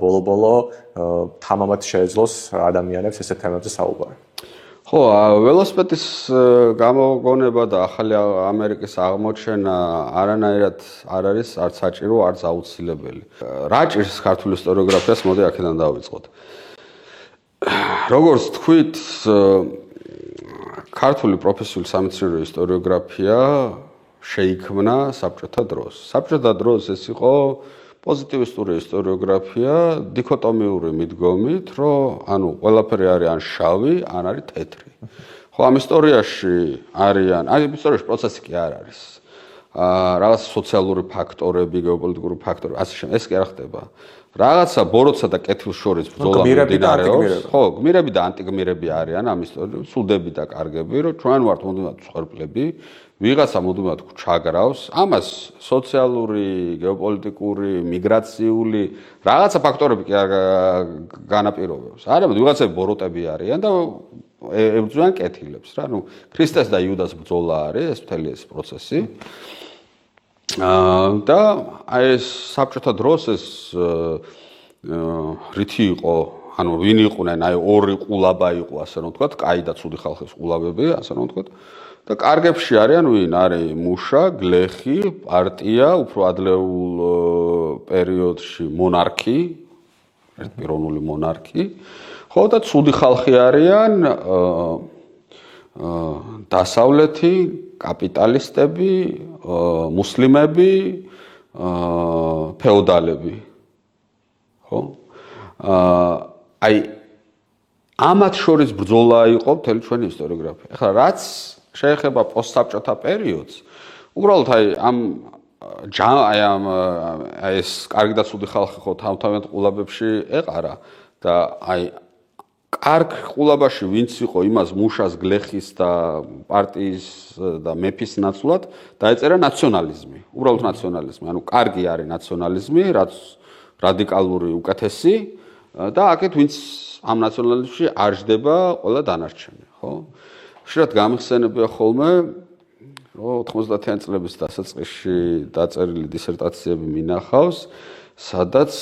ბოლო-ბოლო თამამად შეეძლოს ადამიანებს ესეთ თემებზე საუბარი. ხო, ველოსიპედის გამოგონება და ახალი ამერიკის აღმოჩენა არანაირად არ არის არც საჭირო, არც აუცილებელი. რა ჭირს ქართულ ისტორიოგრაფიას, მოდი აქედან დავიწყოთ. როგორც თქვით, ქართული პროფესიული სამეცნიერო ისტორიოგრაფია შეიქმნა საბჭოთა დროს. საბჭოთა დროს ეს იყო პოზიტივისტური ისტორიოგრაფია დიქოტომიური მიდგომით, რომ ანუ ყველაფერი არის ან შავი, ან არის თეთრი. ხო, ამ ისტორიაში არიან, აი ისტორიაში პროცესი კი არ არის. რაღაც სოციალური ფაქტორები, გეოპოლიტიკური ფაქტორები, ასე შემდეგ, ეს კი არ ხდება. რაღაცა ბოროტსა და კეთილს შორის ბრძოლა მიმდინარეობს. ხო, გმირები და ანტიგმირები არიან ამ ისტორიაში, სუდები და კარგები, რომ ჩვენ ვართ მუდმივად მსხვერპლები. ვიღაცა მუდმივად ჩაგრავს, ამას სოციალური, გეოპოლიტიკური, მიგრაციული რაღაცა ფაქტორები კი არ განაპირობებს. არამედ ვიღაცები ბოროტები არიან და ებრძვიან კეთილებს რა. ნუ ქრისტეს და იუდას ბრძოლა არის ეს მთელი ეს პროცესი. და აი ეს საბჭოთა დროს ეს რითი იყო, ანუ ვინ იყვნენ, აი ორი ყულაბა იყო, ასე რომ ვთქვათ, კაი და ცუდი ხალხის ყულაბები, ასე რომ ვთქვათ. და კარგებში არიან ვინ არის მუშა, გლეხი, პარტია, უფრო ადლეულ პერიოდში მონარქი, ერთპიროვნული მონარქი. ხო და ცუდი ხალხი არიან დასავლეთი, კაპიტალისტები, მუსლიმები, ფეოდალები. ხო? აი ამათ შორის ბრძოლა იყო მთელი ჩვენი ისტორიოგრაფია. ახლა რაც შეეხება პოსტსაბჭოთა პერიოდს, უბრალოდ აი ამ ეს კარგი და ცუდი ხალხი ხო თავთავად ყულაბებში ეყარა და აი კარგ ყულაბაში ვინც იყო იმას მუშას, გლეხის და პარტიის და მეფის ნაცვლად დაეწერა ნაციონალიზმი, უბრალოდ ნაციონალიზმი, ანუ კარგი არის ნაციონალიზმი, რაც რადიკალური უკეთესი და აქეთ ვინც ამ ნაციონალიზმში არ ჯდება ყველა დანარჩენი, ხო? ხშირად გამიხსენებია ხოლმე, რომ 90-იან წლების დასაწყისში დაწერილი დისერტაციები მინახავს, სადაც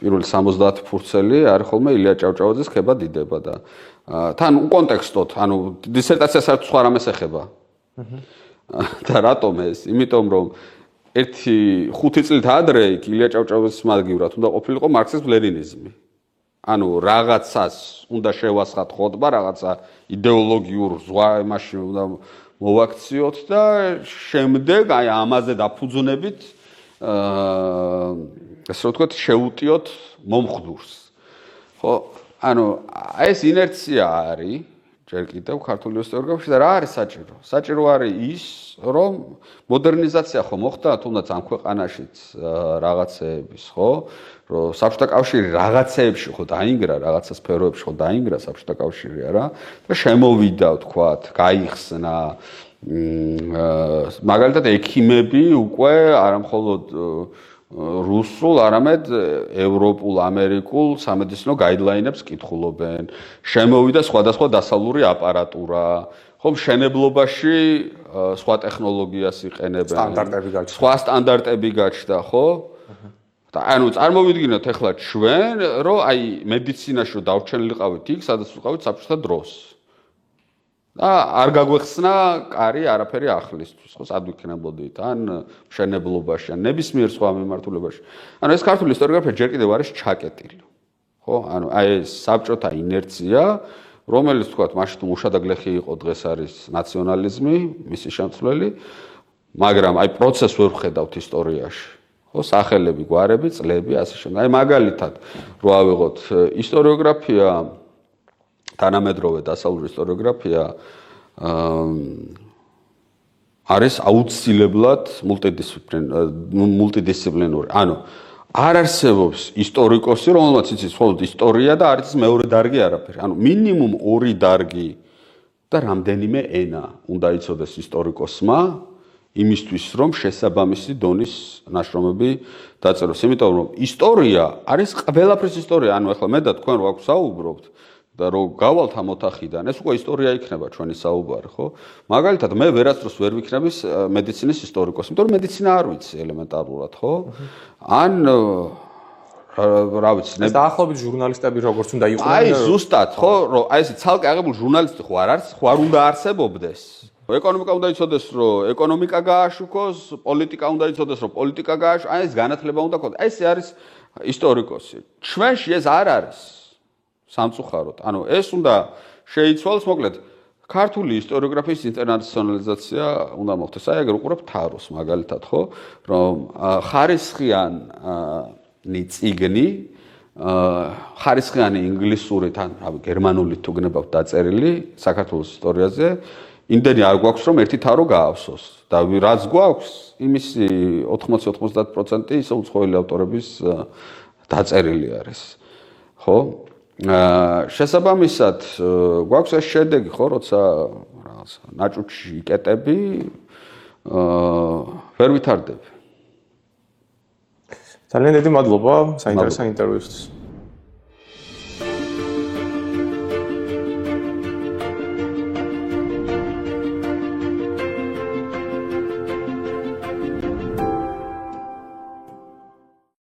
პირველი 70 ფურცელი არის ხოლმე ილია ჭავჭავაძის ხება დიდება და თან უკონტექსტოდ, ანუ დისერტაცია საერთოდ სხვა რამეს ეხება. და რატომ ეს? იმიტომ რომ 5 წლით ადრე ილია ჭავჭავაძის მაგივრად უნდა ყოფილიყო მარქსიზმ-ლენინიზმი. ანუ რაღაცას უნდა შევასხათ ხოთბა, რაღაცა იდეოლოგიურ ზღვა იმაში უნდა მოვაქციოთ და შემდეგ აი ამაზე დაფუძნებით ასე რომ ვთქვათ, შეუტიოთ მომხდურს. ხო, ანუ ეს ინერცია არის ჯერ კიდევ ქართული ისტორიოგრაფიაში და რა არის საჭირო? საჭირო არის ის, რომ მოდერნიზაცია ხო მოხდა თუნდაც ამ ქვეყანაშიც რაღაცეების, ხო? რომ საბჭოთა კავშირი რაღაცეებში ხო დაინგრა, რაღაცა სფეროებში ხო დაინგრა საბჭოთა კავშირი არა და შემოვიდა, ვთქვათ, გაიხსნა მაგალითად ექიმები უკვე არამხოლოდ რუსულ, არამედ ევროპულ, ამერიკულ სამედიცინო გაიდლაინებს კითხულობენ. შემოვიდა სხვადასხვა დასავლური აპარატურა, ხომ მშენებლობაში სხვა ტექნოლოგიას იყენებენ. სტანდარტები გაჩნდა. სხვა სტანდარტები გაჩნდა, ხო? და ანუ წარმოვიდგინოთ ახლა ჩვენ, რომ აი მედიცინაში რომ დავრჩენილიყავით იქ, სადაც ვიყავით საბჭოთა დროს. და არ გაგვეხსნა კარი არაფერი ახლისთვის, ხო, სად ვიქნებოდით, ან მშენებლობაში, ან ნებისმიერ სხვა მიმართულებაში. ანუ ეს ქართული ისტორიოგრაფია ჯერ კიდევ არის ჩაკეტილი. ხო? ანუ აი ეს საბჭოთა ინერცია, რომელიც თქვათ, მაშინ მუშადაგლეხი იყო, დღეს არის ნაციონალიზმი, მისი შემცვლელი, მაგრამ აი პროცესს ვერ ვხედავთ ისტორიაში. ხო, სახელები, გვარები, წლები, ასე შემდეგ. აი მაგალითად, რო ავიღოთ ისტორიოგრაფია, თანამედროვე დასავლური ისტორიოგრაფია არის აუცილებლად მულტიდისციპლინური. ანუ არ არსებობს ისტორიკოსი, რომელმაც იცის მხოლოდ ისტორია და არ იცის მეორე დარგი არაფერი. ანუ მინიმუმ 2 დარგი და რამდენიმე ენა უნდა იცოდეს ისტორიკოსმა იმისთვის, რომ შესაბამისი დონის ნაშრომები დაწეროს. იმიტომ რომ ისტორია არის ყველაფრის ისტორია. ანუ ახლა მე და თქვენ რო აქვს საუბრობთ და რო გავალთ ამ ოთახიდან, ეს უკვე ისტორია იქნება ჩვენი საუბარი, ხო? მაგალითად, მე ვერასდროს ვერ ვიქნები მედიცინის ისტორიკოსი, იმიტომ რომ მედიცინა არ ვიცი ელემენტარულად, ხო? ან რა ვიცი, ეს დაახლოებით ჟურნალისტები როგორც უნდა იყვნენ. აი, ზუსტად, ხო, რომ აი ესე ცალკე აღებული ჟურნალისტი ხო არ არის, ხო არ უნდა არსებობდეს. ეკონომიკა უნდა იცოდეს, რომ ეკონომიკა გააშუქოს, პოლიტიკა უნდა იცოდეს, რომ პოლიტიკა გააშუქოს, აი ეს განათლება უნდა ქონდეს. აი ესე არის ისტორიკოსი. ჩვენში ეს არ არის. სამწუხაროდ. ანუ ეს უნდა შეიცვალოს, მოკლედ, ქართული ისტორიოგრაფიის ინტერნაციონალიზაცია უნდა მოხდეს. აი ეგრე უყურებ თაროს მაგალითად, ხო? რომ ხარისხიანი წიგნი, ხარისხიანი ინგლისურით ან გერმანულით თუ გნებავთ დაწერილი საქართველოს ისტორიაზე, იმდენი არ გვაქვს, რომ ერთი თარო გაავსოს. და რაც გვაქვს, იმისი 80-90% ისე უცხოელი ავტორების დაწერილი არის. ხო? შესაბამისად, გვაქვს ეს შედეგი, ხო, როცა რაღაც ნაჭუჭი იკეტები, ვერ ვითარდები. ძალიან დიდი მადლობა საინტერესო ინტერვიუსთვის.